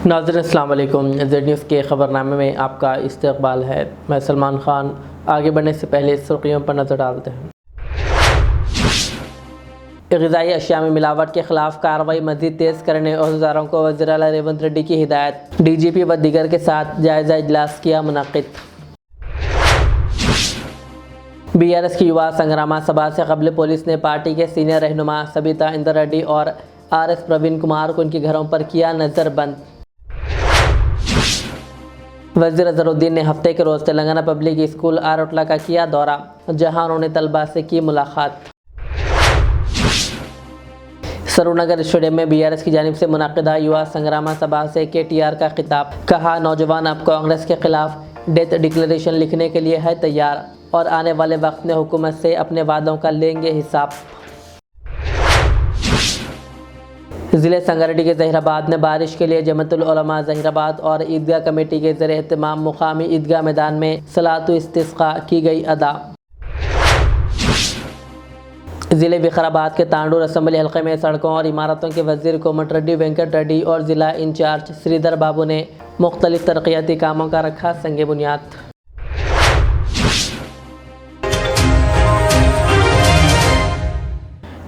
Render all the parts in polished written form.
नाज़रीन अस्सलाम वालेकुम। ज़ेड न्यूज़ के ख़बरनामे में आपका इस्तकबाल है। मैं सलमान ख़ान। आगे बढ़ने से पहले सुर्खियों पर नज़र डालते हैं। ग़िज़ाई अशिया में मिलावट के ख़िलाफ़ कार्रवाई मज़ीद तेज़ करने अहदेदारों को वज़ीर आला रेवंत रेड्डी की हिदायत। DGP व दीगर के साथ जायज़ा इजलास किया मुनक़्क़िद। BRS की युवा संग्राम सभा से कबल पुलिस ने पार्टी के सीनियर रहनुमा सबिता इंदर रेड्डी और RS प्रवीण कुमार को उनके घरों पर किया नज़रबंद। वज़ीर अज़हरुद्दीन ने हफ्ते के रोज़ तेलंगाना पब्लिक स्कूल आरोटला का किया दौरा, जहां उन्होंने तलबा से की मुलाकात। सरूरनगर स्टेडियम में BRS की जानिब से मुनक़्क़िदा युवा संग्राम सभा से KTR का खिताब। कहा, नौजवान अब कांग्रेस के खिलाफ डेथ डिक्लेरेशन लिखने के लिए है तैयार और आने वाले वक्त में हुकूमत से अपने वादों का लेंगे हिसाब। ज़िले संगारेड्डी के ज़हीराबाद में बारिश के लिए जमातुल उलमा ज़हीराबाद और ईदगाह कमेटी के ज़ेर एहतमाम मुकामी ईदगाह मैदान में सलातु इस्तिस्क़ा की गई अदा। ज़िले विकाराबाद के तांडूर असम्बली हल्के में सड़कों और इमारतों के वज़ीर कोमटिरेड्डी वेंकट रेड्डी और ज़िला इंचार्ज श्रीधर बाबू ने मुख्तलिफ तरक्याती कामों का रखा संग बुनियाद।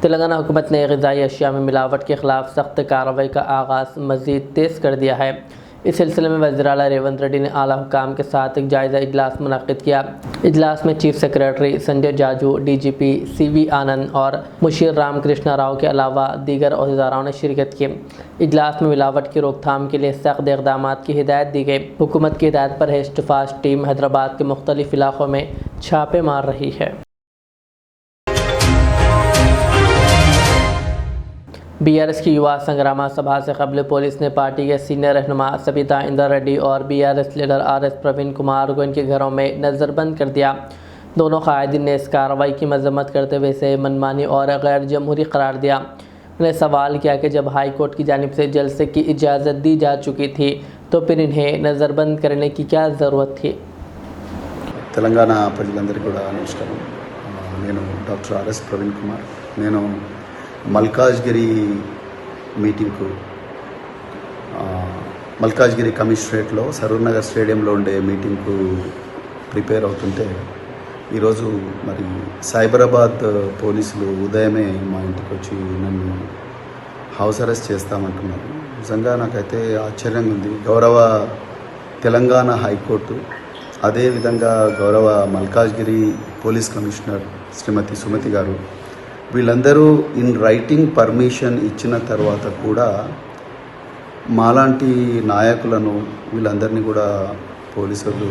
तेलंगाना हुकूमत ने ग़िज़ाई अशिया में मिलावट के ख़िलाफ़ सख्त कार्रवाई का आगाज़ मज़ीद तेज़ कर दिया है। इस सिलसिले में वज़ीर आला रेवंत रेड्डी ने आला हुकाम के साथ एक जायज़ा इजलास मुनक़्क़िद किया। इजलास में chief secretary Sanjay Jaju, DGP CV आनंद और मुशीर राम कृष्णा राव के अलावा दीगर अहदेदारों ने शिरकत की। इजलास में मिलावट की रोकथाम के लिए सख्त इक़दाम की हिदायत दी गई। हुकूमत की हिदायत पर हेस्ट फास्ट टीम हैदराबाद के मुख्तलिफ इलाक़ों में छापे मार रही है। BRS की युवा संग्राम सभा से कबल पुलिस ने पार्टी के सीनियर रहनुमा सबिता इंदर रेड्डी और BRS leader RS Praveen Kumar को इनके घरों में नज़रबंद कर दिया। दोनों कायदीन ने इस कार्रवाई की मजम्मत करते हुए इसे मनमानी और गैर जमहूरी करार दिया। उन्हें सवाल किया कि जब हाई कोर्ट की जानिब से जलसे की इजाज़त दी जा चुकी थी तो फिर इन्हें नज़रबंद करने की क्या ज़रूरत थी। तेलंगाना प्रजలందరికీ కూడా నమస్కారం। నేను డాక్టర్ RS ప్రవీణ్ కుమార్। నేను మల్కాజ్గిరి మీటింగ్కు మల్కాజ్గిరి కమిషనరేట్లో సరూర్నగర్ స్టేడియంలో ఉండే మీటింగ్కు ప్రిపేర్ అవుతుంటే ఈరోజు మరి సైబరాబాద్ పోలీసులు ఉదయమే మా ఇంటికి వచ్చి నన్ను హౌస్ అరెస్ట్ చేస్తామంటున్నారు। నిజంగా నాకైతే ఆశ్చర్యంగా ఉంది। గౌరవ తెలంగాణ హైకోర్టు, అదేవిధంగా గౌరవ మల్కాజ్గిరి పోలీస్ కమిషనర్ శ్రీమతి సుమతి గారు వీళ్ళందరూ ఇన్ రైటింగ్ పర్మిషన్ ఇచ్చిన తర్వాత కూడా మాలాంటి నాయకులను వీళ్ళందరినీ కూడా పోలీసులు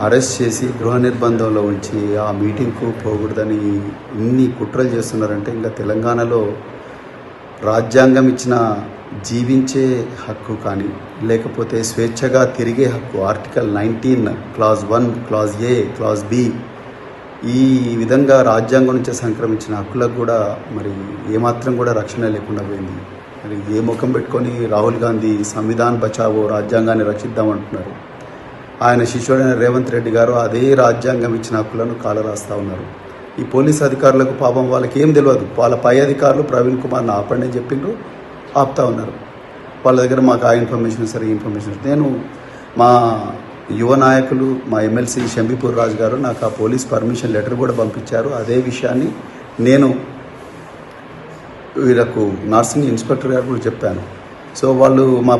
అరెస్ట్ చేసి గృహ నిర్బంధంలో ఉంచి ఆ మీటింగ్కు పోకూడదని ఇన్ని కుట్రలు చేస్తున్నారంటే ఇంకా తెలంగాణలో రాజ్యాంగం ఇచ్చిన జీవించే హక్కు కానీ లేకపోతే స్వేచ్ఛగా తిరిగే హక్కు article 19 clause 1 clause A clause B ఈ విధంగా రాజ్యాంగం నుంచి సంక్రమించిన హక్కులకు కూడా మరి ఏమాత్రం కూడా రక్షణ లేకుండా పోయింది। మరి ఏ ముఖం పెట్టుకొని రాహుల్ గాంధీ సంవిధాన్ బచావో రాజ్యాంగాన్ని రక్షిద్దామంటున్నారు। ఆయన శిష్యుడైన రేవంత్ రెడ్డి గారు అదే రాజ్యాంగం ఇచ్చిన హక్కులను కాలరాస్తూ ఉన్నారు। ఈ పోలీస్ అధికారులకు పాపం వాళ్ళకి ఏం తెలియదు। వాళ్ళ పై అధికారులు ప్రవీణ్ కుమార్ని ఆపండి అని చెప్పిండ్రు, ఆపుతా ఉన్నారు। వాళ్ళ దగ్గర మాకు ఆ ఇన్ఫర్మేషన్ సరే ఇన్ఫర్మేషన్ నేను మా యువ నాయకులు మా MLC షంబీపూర్ రాజు గారు నాకు ఆ పోలీస్ పర్మిషన్ లెటర్ కూడా పంపించారు। అదే విషయాన్ని నేను వీళ్ళకు నర్సింగ్ ఇన్స్పెక్టర్ గారు కూడా చెప్పాను। సో వాళ్ళు మా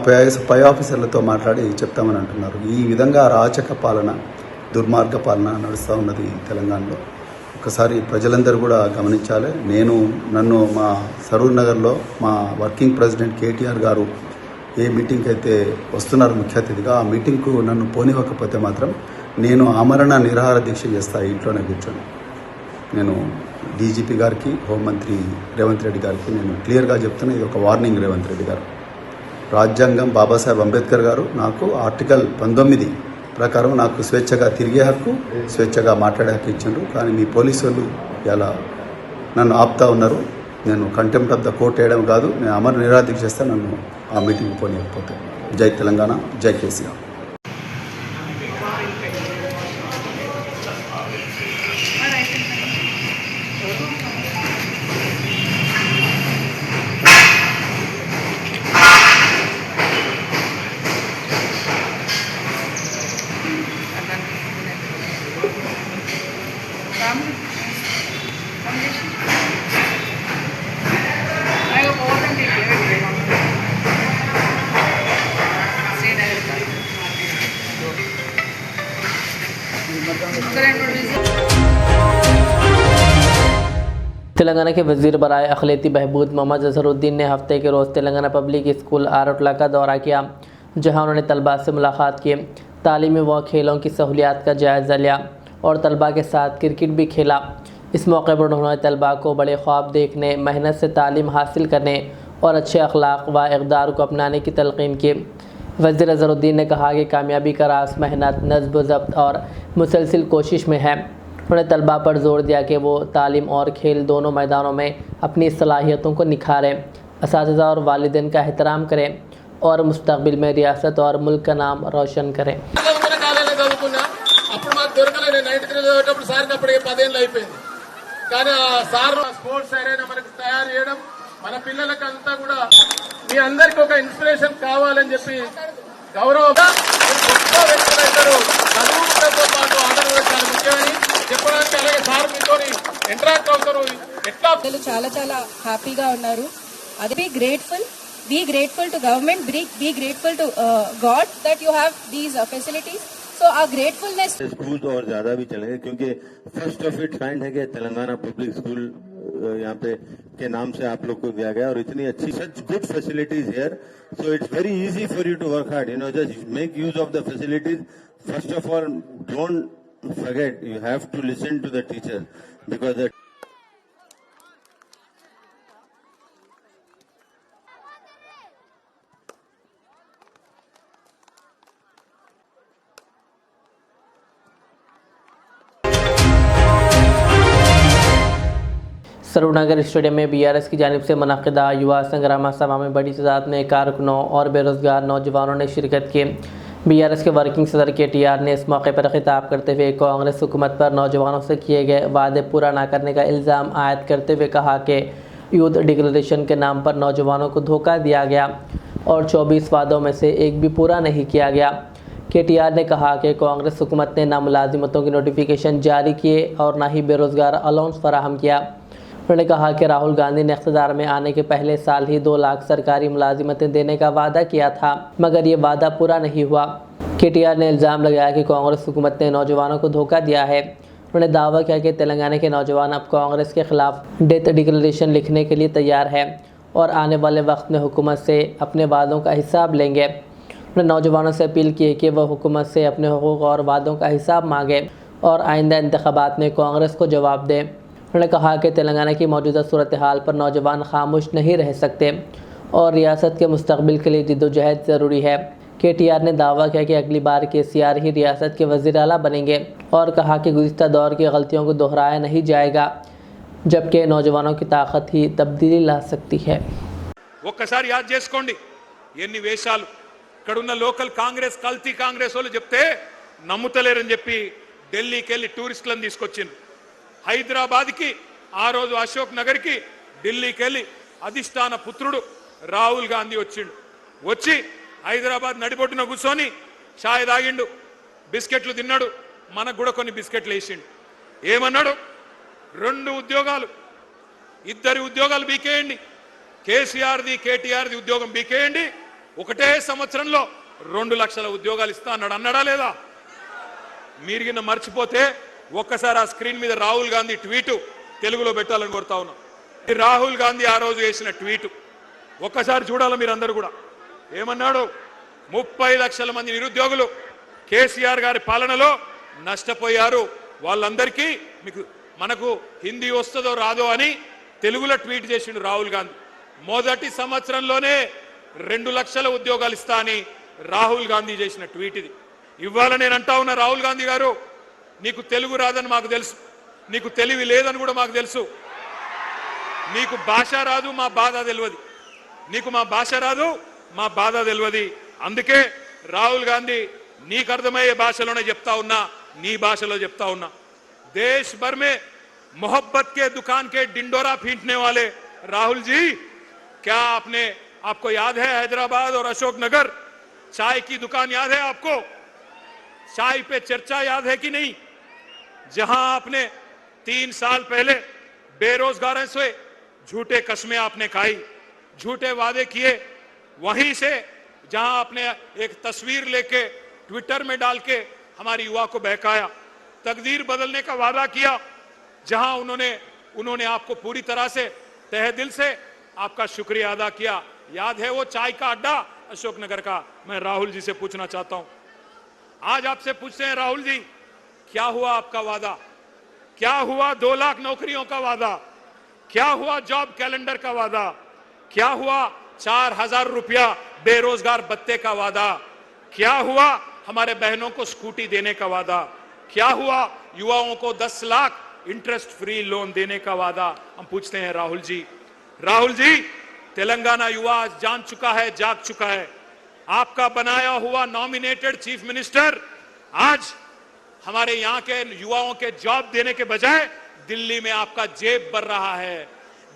పై ఆఫీసర్లతో మాట్లాడి చెప్తామని అంటున్నారు। ఈ విధంగా అరాచక పాలన, దుర్మార్గ పాలన నడుస్తూ ఉన్నది తెలంగాణలో। ఒకసారి ప్రజలందరూ కూడా గమనించాలి। నన్ను మా సరూర్ నగర్లో మా వర్కింగ్ ప్రెసిడెంట్ KTR గారు ఏ మీటింగ్కి అయితే వస్తున్నారు ముఖ్య అతిథిగా, ఆ మీటింగ్కు నన్ను పోనివ్వకపోతే మాత్రం నేను ఆమరణ నిరాహార దీక్ష చేస్తా ఇంట్లోనే కూర్చొని। నేను DGP గారికి, హోంమంత్రి రేవంత్ రెడ్డి గారికి నేను క్లియర్గా చెప్తున్నా, ఇది ఒక వార్నింగ్ రేవంత్ రెడ్డి గారు। రాజ్యాంగం బాబాసాహెబ్ అంబేద్కర్ గారు నాకు ఆర్టికల్ 19 ప్రకారం నాకు స్వేచ్ఛగా తిరిగే హక్కు, స్వేచ్ఛగా మాట్లాడే హక్కు ఇచ్చిండ్రు। కానీ మీ పోలీసు వాళ్ళు ఇలా నన్ను ఆపుతా ఉన్నారు। నేను కంటెంప్ట్ ఆఫ్ ద కోర్ట్ వేయడం కాదు, నేను అమర నిరాహార దీక్ష చేస్తే నన్ను ఆ మీటింగ్ పోనీయకపోతే। జై తెలంగాణ, జై కేసీఆర్। तेलंगाना के वज़ीर बराए अखिलती बहबूद मोहम्मद अजहरुद्दीन ने हफ्ते के रोज़ तेलंगाना पब्लिक स्कूल आरोटला का दौरा किया, जहां उन्होंने तलबा से मुलाकात की, तालीमी व खेलों की सहूलियात का जायज़ा लिया और तलबा के साथ क्रिकेट भी खेला। इस मौके पर उन्होंने तलबा को बड़े ख्वाब देखने, मेहनत से तालीम हासिल करने और अच्छे अखलाक व इक़दार को अपनाने की तलक़ीन की। वज़ीर अजहरुद्दीन ने कहा कि कामयाबी का राज मेहनत, नज़्म ज़ब्त और मुसलसिल कोशिश में है। उन्होंने तलबा पर जोर दिया कि वो तालीम और खेल दोनों मैदानों में अपनी सलाहियतों को निखारें, असातिज़ा और वालिदैन का एहतराम करें और मुस्तक़बिल में रियासत और मुल्क का नाम रोशन करें। మన పిల్లలకంతా కూడా మీ అందరికీ ఒక ఇన్స్పిరేషన్ కావాలని చెప్పి గౌరవంగా గొప్ప వ్యక్తులందరూ చదువులతో పాటు ఆటలు కూడా చాలా ముఖ్యమని చెప్పడానికి, అలాగే సార్ మీతో ఇంటరాక్ట్ అవుతారు. ఎట్లా చాలా చాలా హ్యాపీగా ఉన్నారు. అది be grateful to government, be grateful to God that you have these facilities. So our gratefulness. School तो और ज्यादा भी चलेंगे क्योंकि फर्स्ट ऑफ इट काइंड है कि तेलंगाना पब्लिक स्कूल यहाँ पे के नाम से आप लोग को दिया गया और इतनी अच्छी such good facilities here, so it's very easy for you to work hard, you know, just make use of the facilities. First of all don't forget, you have to listen to the teacher because Saroornagar stadium में बीआरएस की जानिब से मुनक़िदा युवा संग्राम सभा में बड़ी तादाद में कारकुनों और बेरोज़गार नौजवानों ने शिरकत की। बीआरएस के वर्किंग सदर KTR ने इस मौके पर खिताब करते हुए कांग्रेस हुकूमत पर नौजवानों से किए गए वादे पूरा न करने का इल्ज़ाम आयद करते हुए कहा कि यूथ डिक्लेरेशन के नाम पर नौजवानों को धोखा दिया गया और 24 वादों में से एक भी पूरा नहीं किया गया। KTR ने कहा कि कांग्रेस हुकूमत ने ना मुलाजिमतों की नोटिफिकेशन जारी किए और ना ही बेरोज़गार अलाउंस फराहम किया। उन्होंने कहा कि राहुल गांधी ने इक़्तिदार में आने के पहले साल ही 2 लाख सरकारी मुलाजिमतें देने का वादा किया था, मगर ये वादा पूरा नहीं हुआ। KTR ने इल्ज़ाम लगाया कि कांग्रेस हुकूमत ने नौजवानों को धोखा दिया है। उन्होंने दावा किया कि तेलंगाना के नौजवान अब कांग्रेस के ख़िलाफ़ डेथ डिक्लेरेशन लिखने के लिए तैयार है और आने वाले वक्त में हुकूमत से अपने वादों का हिसाब लेंगे। उन्होंने नौजवानों से अपील की है कि वह हुकूमत से अपने हुकूक और वादों का हिसाब मांगे और आइंदा इंतखाबात में कांग्रेस को जवाब दें। उन्होंने कहा कि तेलंगाना की मौजूदा सूरत हाल पर नौजवान खामोश नहीं रह सकते और रियासत के मुस्तकबिल के लिए जिद्दोजहद ज़रूरी है। KTR ने दावा किया कि अगली बार KCR ही रियासत के वज़ीर आला बनेंगे और कहा कि गुज़िश्ता दौर की गलतियों को दोहराया नहीं जाएगा, जबकि नौजवानों की ताकत ही तब्दीली ला सकती है। ఒక్కసారి యాద్ చేసుకోండి ఎన్ని వేషాలు ఇక్కడున్న లోకల్ కాంగ్రెస్ కల్తీ కాంగ్రెస్ వాళ్ళు చెప్తే నమ్ముతలేరని చెప్పి ఢిల్లీకి వెళ్ళి టూరిస్టులను తీసుకొచ్చిండ్రు. హైదరాబాద్కి ఆ రోజు అశోక్ నగర్కి ఢిల్లీకి వెళ్ళి అధిష్టాన పుత్రుడు రాహుల్ గాంధీ వచ్చి హైదరాబాద్ నడిబొట్టున కూర్చొని ఛాయ్ తాగిండు, బిస్కెట్లు తిన్నాడు, మనకు కూడా కొన్ని బిస్కెట్లు వేసిండు. ఏమన్నాడు? 2 ఉద్యోగాలు, 2 ఉద్యోగాలు బీకేయండి, KCRది KTRది ఉద్యోగం బీకేయండి, ఒకటే సంవత్సరంలో 2 లక్షల ఉద్యోగాలు ఇస్తా అన్నాడు. అన్నాడా లేదా? మీరు కింద మర్చిపోతే ఒక్కసారి ఆ స్క్రీన్ మీద రాహుల్ గాంధీ ట్వీటు తెలుగులో పెట్టాలని కోరుతా ఉన్నా. రాహుల్ గాంధీ ఆ రోజు వేసిన ట్వీటు ఒక్కసారి చూడాలి మీరందరూ కూడా. ఏమన్నాడు? 30 లక్షల మంది నిరుద్యోగులు KCR గారి పాలనలో నష్టపోయారు, వాళ్ళందరికీ మనకు హిందీ వస్తుందో రాదో అని తెలుగులో ట్వీట్ చేసిండు రాహుల్ గాంధీ. మొదటి సంవత్సరంలోనే 2 లక్షల ఉద్యోగాలు ఇస్తా అని రాహుల్ గాంధీ చేసిన ట్వీట్ ఇది. ఇవాళ నేను అంటా ఉన్నా, రాహుల్ గాంధీ గారు, నీకు తెలుగు రాదని మాకు తెలుసు, నీకు తెలివి లేదని కూడా మాకు తెలుసు, నీకు భాష రాదు, మా బాధ తెలియదు, నీకు మా భాష రాదు, మా బాధ తెలియదు. అందుకే రాహుల్ గాంధీ నీకు అర్థమయ్యే భాషలోనే చెప్తా ఉన్నా, నీ భాషలో చెప్తా ఉన్నా. देश भर में मोहब्बत के दुकान के डिंडोरा पीटने वाले राहुल जी, क्या आपको याद है हैदराबाद और अशोक नगर चाय की दुकान याद है आपको? चाय पे चर्चा याद है कि नहीं? जहां आपने 3 साल पहले बेरोजगारों से झूठे कस्में आपने खाई, झूठे वादे किए, वहीं से जहां आपने एक तस्वीर लेके ट्विटर में डाल के हमारी युवा को बहकाया, तकदीर बदलने का वादा किया, जहां उन्होंने आपको पूरी तरह से तहे दिल से आपका शुक्रिया अदा किया। याद है वो चाय का अड्डा अशोकनगर का? मैं राहुल जी से पूछना चाहता हूं, आज आपसे पूछते हैं राहुल जी, क्या हुआ आपका वादा? क्या हुआ 2 लाख नौकरियों का वादा? क्या हुआ जॉब कैलेंडर का वादा? क्या हुआ 4000 रुपया बेरोजगार भत्ते का वादा? क्या हुआ हमारे बहनों को स्कूटी देने का वादा? क्या हुआ युवाओं को 10 लाख इंटरेस्ट फ्री लोन देने का वादा? हम पूछते हैं राहुल जी, तेलंगाना युवा आज जान चुका है, जाग चुका है। आपका बनाया हुआ नॉमिनेटेड चीफ मिनिस्टर आज हमारे यहां के युवाओं के जॉब देने के बजाय दिल्ली में आपका जेब भर रहा है,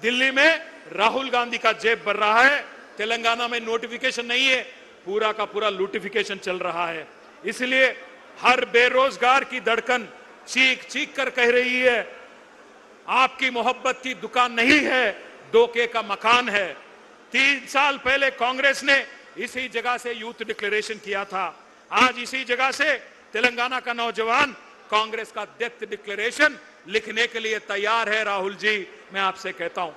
दिल्ली में राहुल गांधी का जेब भर रहा है। तेलंगाना में नोटिफिकेशन नहीं है, पूरा का पूरा लूटिफिकेशन चल रहा है। इसलिए हर बेरोजगार की धड़कन चीख चीख कर कह रही है, आपकी मोहब्बत की दुकान नहीं है, धोखे का मकान है। 3 साल पहले कांग्रेस ने इसी जगह से यूथ डिक्लेरेशन किया था, आज इसी जगह से तेलंगाना का नौजवान कांग्रेस का डेथ डिक्लेरेशन लिखने के लिए तैयार है। राहुल जी, मैं आपसे कहता हूं,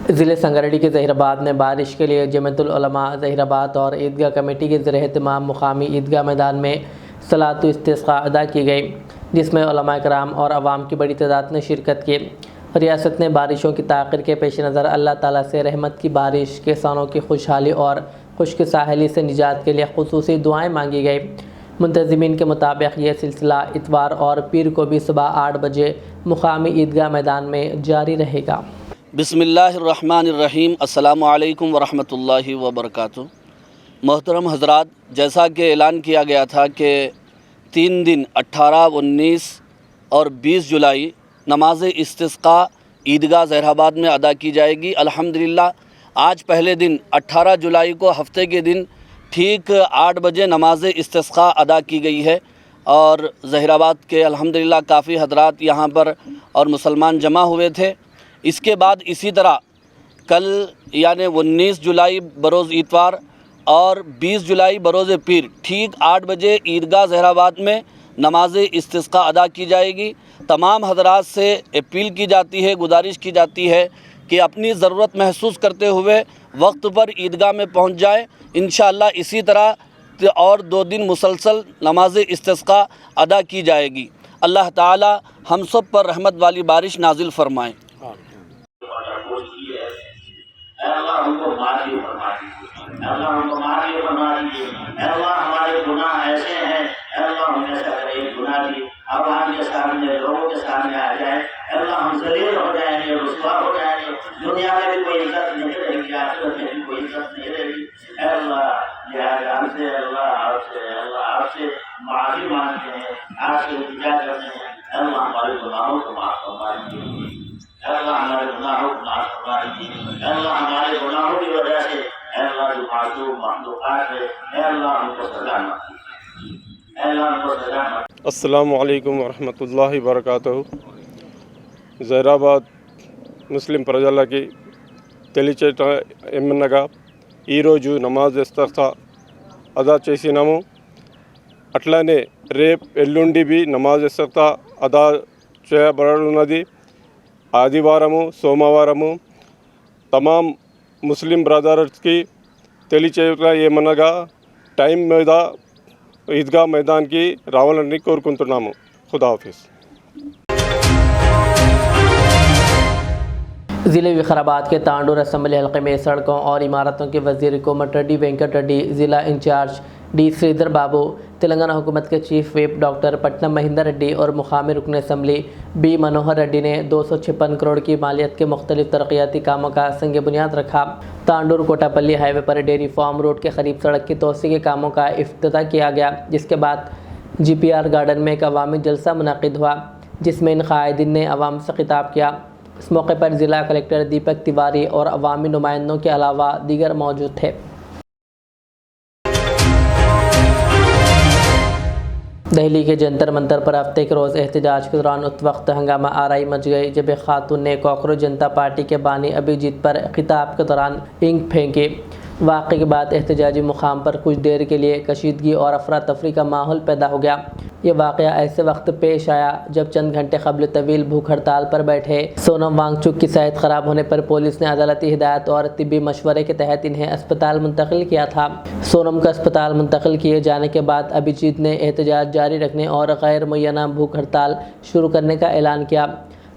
ज़िले संगारेड्डी के ज़हीराबाद में बारिश के लिए जमीयतुल उलमा ज़हीराबाद और ईदगाह कमेटी के ज़रिए एहतमाम मुकामी ईदगाह मैदान में सलातु इस्तिस्क़ा अदा की गई, जिसमें उलमा कराम और अवाम की बड़ी तादाद ने शिरकत की। रियासत ने बारिशों की ताख़ीर के पेश नज़र अल्लाह ताला से रहमत की बारिश, किसानों की खुशहाली और खुश्क साहिली से निजात के लिए खुसूसी दुआएँ मांगी गई। मुंतज़िमीन के मुताबिक ये सिलसिला इतवार और पीर को भी सुबह 8 बजे मुकामी ईदगाह मैदान में जारी रहेगा। बिस्मिल्लाहिर्रहमानिर्रहीम। अस्सलामु अलैकुम वरहमतुल्लाहि वबरकातुहू। मोहतरम हज़रात, जैसा कि ऐलान किया गया था कि 3 दिन 18, 19 और 20 जुलाई नमाज इस्तिस्क़ा ईदगाह ज़हीराबाद में अदा की जाएगी। अल्हम्दुलिल्लाह आज पहले दिन 18 जुलाई को हफ्ते के दिन ठीक 8 बजे नमाज इस्तिस्क़ा अदा की गई है और ज़हीराबाद के अल्हम्दुलिल्लाह काफ़ी हज़रात यहाँ पर और मुसलमान जमा हुए थे। इसके बाद इसी तरह कल यानी 19 जुलाई बरोज़ इतवार और 20 जुलाई बरोज़ पीर ठीक 8 बजे ईदगाह ज़हीराबाद में नमाज इस्तिस्क़ा अदा की जाएगी। तमाम हज़रात से अपील की जाती है, गुजारिश की जाती है कि अपनी ज़रूरत महसूस करते हुए वक्त पर ईदगाह में पहुंच जाए। इंशाअल्लाह इसी तरह और 2 दिन मुसलसल नमाज इस्तिस्क़ा अदा की जाएगी। अल्लाह ताला हम सब पर रहमत वाली बारिश नाजिल फरमाए। अल्लाह हमको माफ़ फरमा दीजिए, अल्लाह हमको माफ़ फरमा दीजिए। अल्लाह हमारे गुनाह ऐसे हैं, अल्लाह हम ऐसा करे गुनाह भी आवाम के सामने, लोगों के सामने आ जाए, अल्लाह हम जलील हो जाएंगे, रुसवा हो जाएंगे, दुनिया में भी कोई इज्जत नहीं रहेगी, आखिरत में भी कोई इज्जत नहीं रहेगी। अल्लाह लिहाजा हमसे अल्लाह आपसे माफ़ी मांगते हैं, आपसे इल्तिजा करते हैं, अल्लाह हमारे गुनाहों को माफ़ फरमा दीजिए, अल्लाह हमारे गुनाहों को माफ़ फरमा दीजिए, अल्लाह हमारे गुनाहों की वजह से अल्लाह जो मासूम मखलूक़ात है अल्लाह हमको सज़ा मत दीजिए, अल्लाह हमको सज़ा मत। अस्सलामु अलैकुम वरहमतुल्लाहि वबरकातुहू। జైరాబాద్ ముస్లిం ప్రజలకి తెలియచేట ఏమనగా ఈరోజు నమాజ్ ఇస్తిస్కా అదా చేసినాము, అట్లానే రేపు ఎల్లుండి బి నమాజ్ ఇస్తిస్కా అదా చేయబడున్నది। ఆదివారము సోమవారము తమాం ముస్లిం బ్రదర్స్కి తెలియచేట ఏమనగా టైం మీద ఈద్గా మైదాన్కి రావాలని కోరుకుంటున్నాము। खुदा हाफिज़। ज़िले विकाराबाद के तांडूर असम्बली हल्के में सड़कों और इमारतों के वज़ीर कोमट रेड्डी वेंकट रेड्डी, ज़िला इंचार्ज डी श्रीधर बाबू, तेलंगाना हुकूमत के chief whip doctor Pattanam Mahendra Reddy और मुकामी रुकन असम्बली बी मनोहर रेड्डी ने 256 करोड़ की मालियत के मुख्तलिफ तरक्याती कामों का संग बुनियाद रखा। तांडूर कोटापल्ली हाईवे पर डेयरी फार्म रोड के करीब सड़क की तोसी के कामों का इफ्तिताह किया गया, जिसके बाद GPR गार्डन में एक अवामी जलसा मुनक़िद हुआ, जिसमें इन क़ायदीन ने अवाम से खिताब किया। इस मौके पर ज़िला कलेक्टर दीपक तिवारी और अवामी नुमाइंदों के अलावा दीगर मौजूद थे। दिल्ली के जंतर मंतर पर हफ्ते के रोज़ एहतजाज के दौरान उस वक्त हंगामा आराई मच गई जब एक खातून ने कॉकरोच जनता पार्टी के बानी अभिजीत पर खिताब के दौरान इंक फेंकी। वाक़े के बाद एहतजाजी मुकाम पर कुछ देर के लिए कशीदगी और अफरा तफरी का माहौल पैदा हो गया। ये वाक़या ऐसे वक्त पेश आया जब चंद घंटे कबल तवील भूख हड़ताल पर बैठे सोनम वांगचुक की सेहत ख़राब होने पर पुलिस ने अदालती हिदायत और तिब्बी मशवरे के तहत इन्हें अस्पताल मुंतकिल किया था। सोनम का अस्पताल मुंतकिल किए जाने के बाद अभिजीत ने एहतजाज जारी रखने और गैर मुय्यना भूख हड़ताल शुरू करने का ऐलान किया।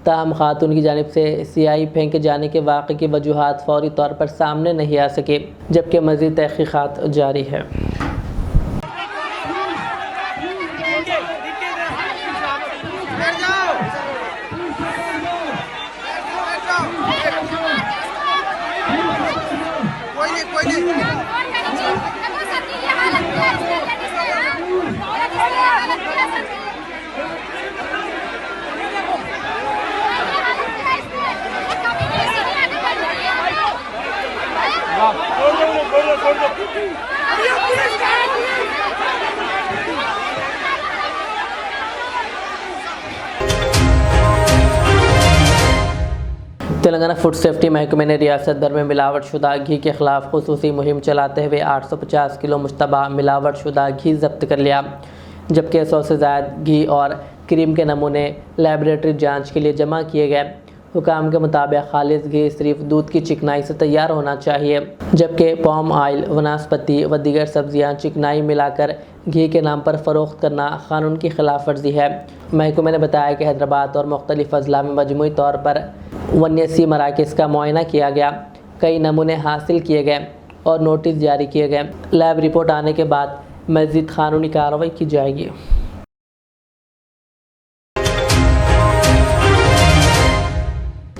ताहम खातून की जानिब से सियाही फेंके जाने के वाक़े की वजूहात फौरी तौर पर सामने नहीं आ सके, जबकि मज़ीद तहक़ीक़ात जारी है। तेलंगाना फूड सेफ्टी महकमे ने रियासत भर में मिलावट शुदा घी के खिलाफ खुसूसी मुहिम चलाते हुए 850 किलो मुश्तबा मिलावट शुदा घी जब्त कर लिया, जबकि 100 से ज़्यादा घी और क्रीम के नमूने लैबोरेटरी जांच के लिए जमा किए गए। हुकाम के मुताबिक खालिस घी सिर्फ दूध की चिकनाई से तैयार होना चाहिए, जबकि पाम ऑयल, वनस्पति व दीगर सब्जियां चिकनाई मिलाकर घी के नाम पर फ़रोख्त करना कानून की खिलाफ वर्जी है। महकमे ने बताया कि हैदराबाद और मुख्तलिफ अजला में मजमूई तौर पर 79 मराकज़ का मुआयना किया गया, कई नमूने हासिल किए गए और नोटिस जारी किए गए। लैब रिपोर्ट आने के बाद मज़ीद कानूनी कार्रवाई की जाएगी।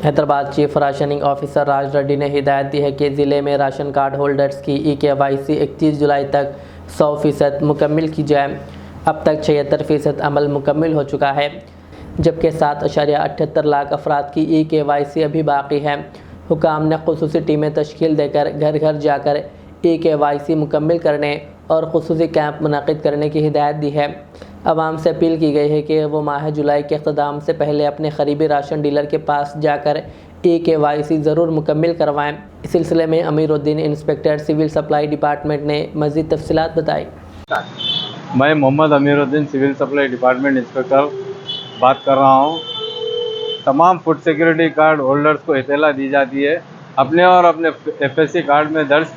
Hyderabad chief rationing officer Raj Reddy ने हिदायत दी है कि ज़िले में राशन कार्ड होल्डर्स की EKYC 31 जुलाई तक 100% मुकम्मल की जाए। अब तक 76% अमल मुकम्मल हो चुका है, जबकि 7.78 लाख अफराद की EKYC अभी बाकी है। हुकाम ने खुसूसी टीमें तश्कील देकर घर घर जाकर EKYC मुकम्मल करने और खुसूसी कैंप मुनक़िद करने की हिदायत दी है। आवाम से अपील की गई है कि वो माह जुलाई के इख्तिताम से पहले अपने करीबी राशन डीलर के पास जाकर EKYC ज़रूर मुकम्मल करवाएं। इस सिलसिले में Amiruddin inspector civil supply department ने मज़ीद तफसीलात बताई। मैं Mohammad Amiruddin civil supply department inspector बात कर रहा हूँ। तमाम फूड सिक्योरिटी कार्ड होल्डर्स को इत्तला दी जाती है अपने और अपने FSC कार्ड में दर्ज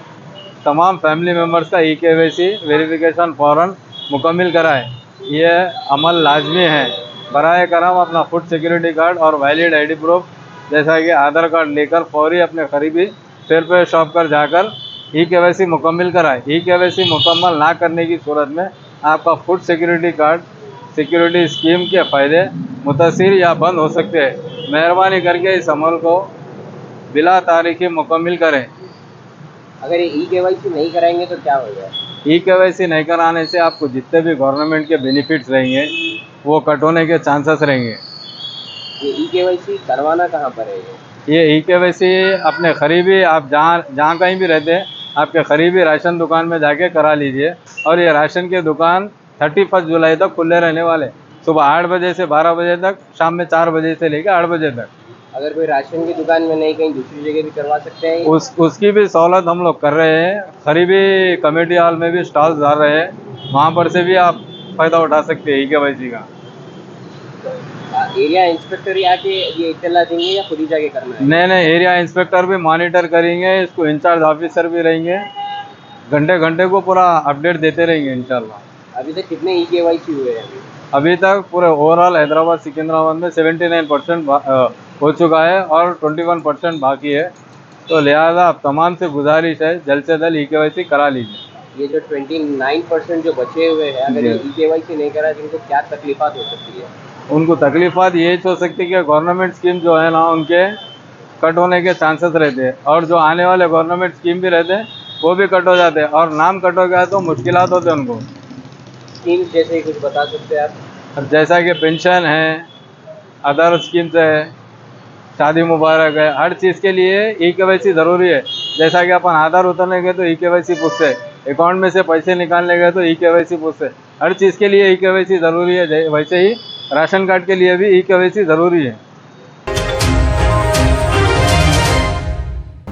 तमाम फैमिली मेम्बर्स का EKYC वेरिफिकेशन फ़ौरन मुकम्मल कराएं। यह अमल लाजमी है। बराए करम अपना फूड सिक्योरिटी कार्ड और वैलिड ID प्रूफ जैसा कि आधार कार्ड लेकर फौरी अपने करीबी फेयर शॉप पर जाकर EKYC मुकम्मल कराएं। EKYC मुकम्मल ना करने की सूरत में आपका food security card security scheme के फ़ायदे मुतासिर या बंद हो सकते हैं। मेहरबानी करके इस अमल को बिला तारीखी मुकम्मल करें। अगर ये EKYC नहीं कराएंगे तो क्या होगा? EKYC नहीं कराने से आपको जितने भी गवर्नमेंट के बेनिफिट्स रहेंगे वो कट होने के चांसेस रहेंगे। ये EKYC करवाना कहाँ पर है? ये EKYC अपने करीबी आप जहाँ कहीं भी रहते हैं आपके करीबी राशन दुकान में जाके करा लीजिए। और ये राशन की दुकान 31 जुलाई तक खुले रहने वाले, सुबह 8 बजे से 12 बजे तक, शाम में 4 बजे से लेकर 8 बजे तक। अगर कोई राशन की दुकान में नहीं, कहीं दूसरी जगह भी करवा सकते हैं? उसकी भी सहूलत हम लोग कर रहे हैं। करीबी कमेटी हॉल में भी स्टॉल्स डाल रहे हैं, वहाँ पर से भी आप फ़ायदा उठा सकते हैं EKYC का। एरिया इंस्पेक्टर ही आके ये इत्तला देंगे या खुद ही जाके करना है? नहीं, एरिया इंस्पेक्टर भी मॉनिटर करेंगे, इसको इंचार्ज ऑफिसर भी रहेंगे, घंटे घंटे को पूरा अपडेट देते रहेंगे इंशाल्लाह। अभी तक कितने EKYC हुए हैं? अभी तक पूरे ओवरऑल हैदराबाद सिकंदराबाद में 79% हो चुका है और 21% बाकी है। तो लिहाजा आप तमाम से गुजारिश है जल्द से जल्द EKYC करा लीजिए। ये जो 29% जो बचे हुए हैं, अगर ये EKYC नहीं करा तो उनको क्या तकलीफात हो सकती है? उनको तकलीफात ये हो सकती है कि गवर्नमेंट स्कीम जो है ना उनके कट होने के चांसेस रहते हैं, और जो आने वाले गवर्नमेंट स्कीम भी रहते हैं वो भी कट हो जाते हैं, और नाम कट हो गया तो मुश्किलात होते हैं उनको। स्कीम जैसे कुछ बता सकते हैं आप? जैसा कि पेंशन है, अदर स्कीम्स है, शादी मुबारक है, हर चीज़ के लिए EKYC ज़रूरी है। जैसा कि अपन आधार उतरने गए तो EKYC पूछते हैं, अकाउंट में से पैसे निकालने गए तो EKYC पूछते हैं, हर चीज़ के लिए ई-केवाईसी ज़रूरी है, वैसे ही राशन कार्ड के लिए भी ई-केवाईसी ज़रूरी है।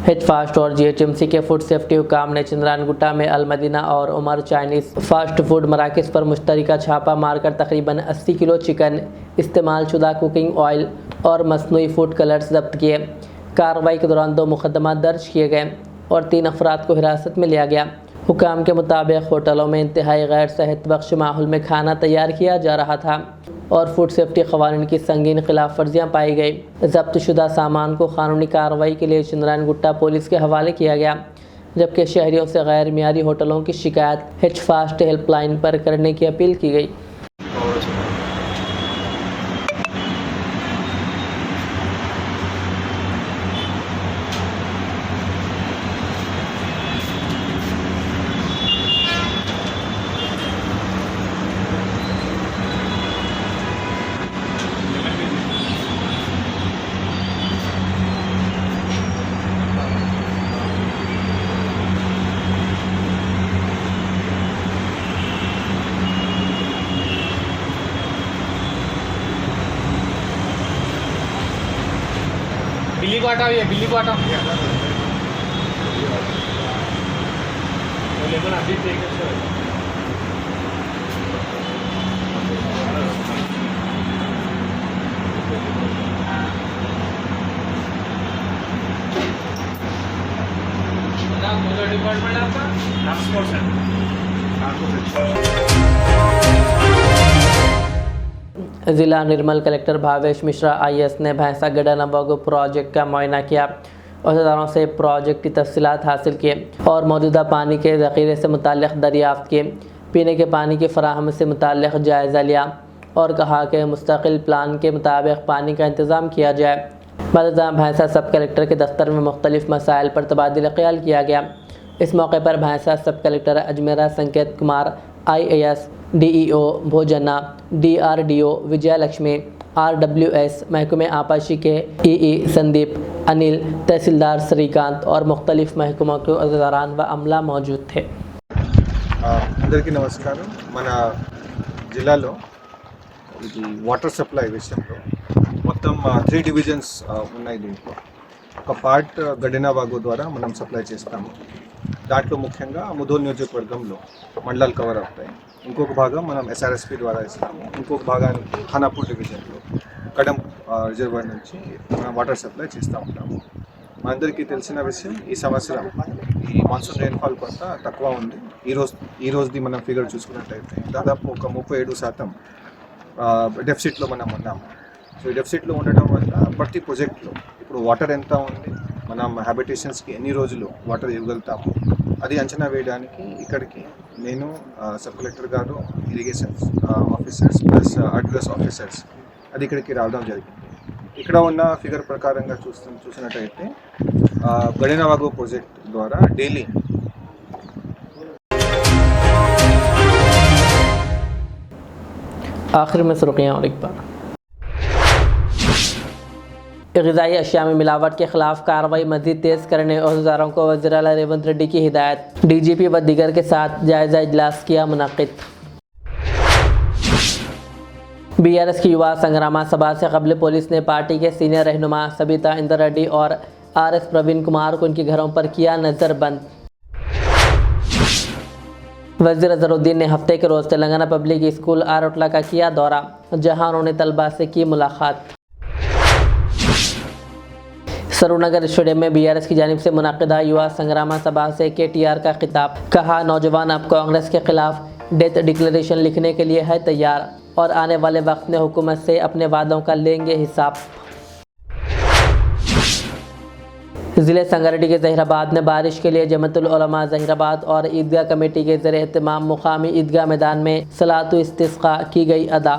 हितफास्ट और जीएचएमसी के फूड सेफ्टी हुकाम ने चंद्रानगुट्टा में अलमदीना और उमर चाइनीज़ फास्ट फूड मराकज़ पर मुश्तरका छापा मारकर तकरीबन 80 किलो चिकन, इस्तेमाल शुदा कुकिंग ऑयल और मसनूई फूड कलर्स जब्त किए। कार्रवाई के दौरान 2 मुकदमा दर्ज किए गए और 3 अफराद को हिरासत में लिया गया। हुकाम के मुताबिक होटलों में इंतहाई गैर सेहत बख्श माहौल में खाना तैयार किया जा रहा था और फूड सेफ्टी क़वानीन की संगीन खिलाफ वर्जियाँ पाई गई। जब्त शुदा सामान को कानूनी कार्रवाई के लिए चंद्रानगुट्टा पुलिस के हवाले किया गया, जबकि शहरियों से गैर मियारी होटलों की शिकायत हितफास्ट हेल्पलाइन पर करने की अपील की गई। बिल्ली को हटाओ, बिल्ली को हटाओ। डिपार्टमेंट आपका ज़िला निर्मल कलेक्टर भावेश मिश्रा IAS ने भैंसा गड्ढा नवागो प्रोजेक्ट का मुआयना किया, अहदेदारों से प्रोजेक्ट की तफसीलात हासिल किए और मौजूदा पानी के ज़ख़ीरे से मुताल्लिक़ दरियाफ़त किए। पीने के पानी की फराहमी से मुताल्लिक़ जायज़ा लिया और कहा कि मुस्तकिल प्लान के मुताबिक पानी का इंतज़ाम किया जाए। बाद भैंसा सब कलेक्टर के दफ्तर में मुख्तलिफ़ मसाइल पर तबादला ख्याल किया गया। इस मौके पर भैंसा सब कलेक्टर अजमेरा संकेत कुमार, IAS, DEO भोजना, DRDO विजय लक्ष्मी, RWS महकमे आपाशी के EE संदीप, अनिल, तहसीलदार श्रीकांत और मुख्तलिफ़ महकमों के अहदेदारान व अमला मौजूद थे। అందరికీ నమస్కారం। మన జిల్లాలో ఇది వాటర్ సప్లై విషయంలో మొత్తం 3 డివిజన్స్ ఉన్నాయి। దీంట్లో ఒక పార్ట్ గడ్డినావాగు ద్వారా మనం సప్లై చేస్తాము। దాంట్లో ముఖ్యంగా ముదోల్ నియోజకవర్గంలో మండలాలు కవర్ అవుతాయి। ఇంకొక భాగం మనం SRSP ద్వారా ఇస్తాము। ఇంకొక భాగానికి ఖానాపూర్ డివిజన్లో కడం రిజర్వాయర్ నుంచి మనం వాటర్ సప్లై చేస్తూ ఉంటాము। మనందరికీ తెలిసిన విషయం, ఈ సంవత్సరం ఈ మాన్సూన్ రెయిన్ఫాల్ కొంత తక్కువ ఉంది। ఈ రోజుది మనం ఫిగర్ చూసుకున్నట్లయితే దాదాపు ఒక 37% డెఫిసిట్లో మనం ఉన్నాము। సో ఈ డెఫిసిట్లో ఉండటం వల్ల ప్రతి ప్రాజెక్ట్లో ఇప్పుడు వాటర్ ఎంత ఉంది, మనం హ్యాబిటేషన్స్కి ఎన్ని రోజులు వాటర్ ఇవ్వగలుగుతాము, అది అంచనా వేయడానికి ఇక్కడికి నేను సబ్ కలెక్టర్ గారు, irrigation officers plus RWS officers అది ఇక్కడికి రావడం జరిగింది। ఇక్కడ ఉన్న ఫిగర్ ప్రకారంగా చూసినట్టయితే గడినవాగు ప్రాజెక్ట్ ద్వారా డైలీ आखिर में सुर्खियाँ और एक बार। ग़िज़ाई अशिया में मिलावट के ख़िलाफ़ कार्रवाई मज़ीद तेज़ करने अहदेदारों को वज़ीर आला रेवंत रेड्डी की हिदायत। DGP व दीगर के साथ जायज़ा इजलास किया मुनक़्क़िद। BRS की युवा संग्राम सभा से कबल पुलिस ने पार्टी के सीनियर रहनुमा सबिता इंदर रेड्डी और RS प्रवीण कुमार को उनके घरों पर किया नज़रबंद। वज़ीर अज़हरुद्दीन ने हफ्ते के रोज़ तेलंगाना पब्लिक स्कूल आरोटला का किया दौरा, जहां उन्होंने तलबा से की मुलाकात। सरूरनगर स्टेडियम में BRS की जानिब से मुनक़्क़िदा युवा संग्राम सभा से KTR का खिताब। कहा, नौजवान अब कांग्रेस के खिलाफ डेथ डिक्लेरेशन लिखने के लिए है तैयार और आने वाले वक्त में हुकूमत से अपने वादों का लेंगे हिसाब। ज़िले संगारेड्डी के ज़हीराबाद में बारिश के लिए जमातुल उलमा ज़हीराबाद और ईदगाह कमेटी के ज़रिए एहतमाम मुकामी ईदगाह मैदान में सलातु इस्तिस्क़ा की गई अदा।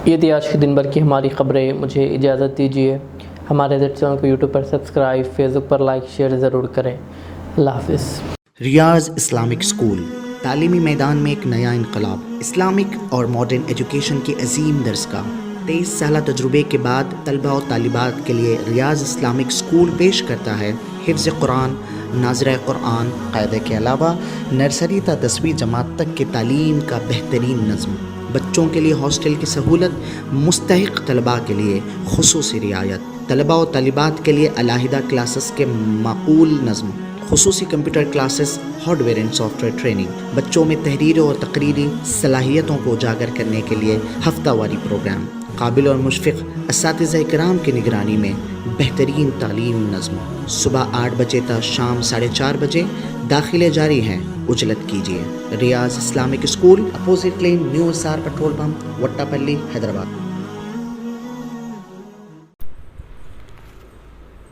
ये थी आज के दिन भर की हमारी ख़बरें। मुझे इजाज़त दीजिए। हमारे चैनल को यूट्यूब पर सब्सक्राइब, फेसबुक पर लाइक शेयर ज़रूर करें। अल्लाह हाफ़िज़। रियाज इस्लामिक स्कूल तालीमी मैदान में एक नया इनकलाब। इस्लामिक और मॉडर्न एजुकेशन की अजीम दरसगाह। 23 साल तजुर्बे के बाद तलबा और तालिबात के लिए रियाज इस्लामिक स्कूल पेश करता है हिफ्ज़ कुरान, नाज़िर कुरान कायदे के अलावा नर्सरी ता 10वीं जमात तक की तालीम का बेहतरीन नज़्म, बच्चों के लिए हॉस्टल की सहूलत, मुस्तहिक़ तलबा के लिए खुसूसी रियायत, तलबा और तलिबात के लिए अलहदा क्लासेस के माकूल नज़्म, खुसूसी computer classes, hardware and software training, बच्चों में तहरीरी और तकरीरी सलाहियतों को उजागर करने के लिए हफ्तावारी प्रोग्राम, काबिल और मुशफ़िक़ असातिज़ा इकराम की निगरानी में बेहतरीन तालीम नज़्म। सुबह 8 बजे तक शाम 4:30 बजे दाखिले जारी हैं, उजलत कीजिए। Riyaz Islamic school, opposite lane, new SR petrol pump, Wattapalli, Hyderabad.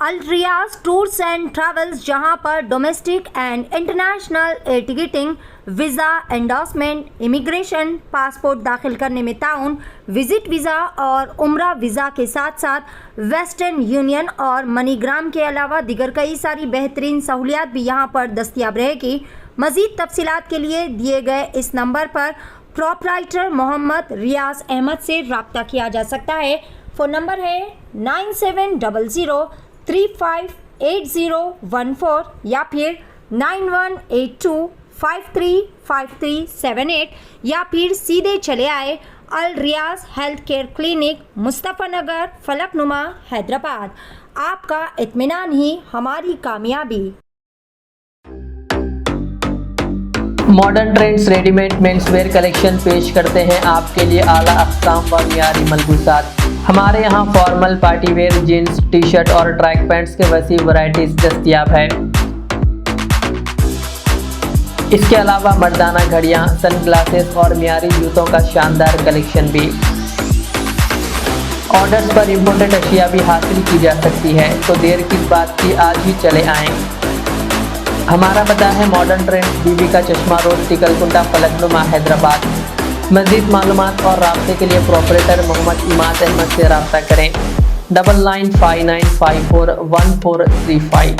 Al Riyaz tours and travels, जहां पर domestic and international air ticketing, visa, endorsement, immigration, passport दाखिल करने में ताउन, विजिट वीज़ा और उम्रा वीज़ा के साथ साथ वेस्टर्न यूनियन और मनीग्राम के अलावा दीगर कई सारी बेहतरीन सहूलियात भी यहां पर दस्तयाब रहेगी। मज़ीद तफसीलात के लिए दिए गए इस नंबर पर प्रोपराइटर मोहम्मद रियाज अहमद से रब्ता किया जा सकता है। फ़ोन नंबर है 9700358014 या फिर 9182535378 या फिर सीधे चले आए अल रियाज हेल्थ केयर क्लिनिक, मुस्तफ़ा नगर, फलकनुमा, हैदराबाद। आपका इत्मीनान ही हमारी कामयाबी। Modern trends readymade men's wear collection पेश करते हैं आपके लिए आला अक़साम व मियारी मलबूसात। हमारे यहाँ formal, party wear, jeans, T shirt और ट्रैक पैंट्स के वसी वैरायटीज दस्तयाब है। इसके अलावा मर्दाना घड़ियाँ, सन ग्लासेस और मियारी जूतों का शानदार कलेक्शन भी। ऑर्डर्स पर इम्पोर्टेड अशिया भी हासिल की जा सकती है, तो देर किस बात की, आज ही चले आएँ। हमारा पता है मॉडर्न ट्रेंड्स, बीबी का चश्मा रोड, टिकलकुंटा, फलकनुमा, हैदराबाद। मज़ीद मालूमात और राब्ते के लिए प्रोपरेटर मोहम्मद इमाद अहमद से रब्ता करें। 9959541435।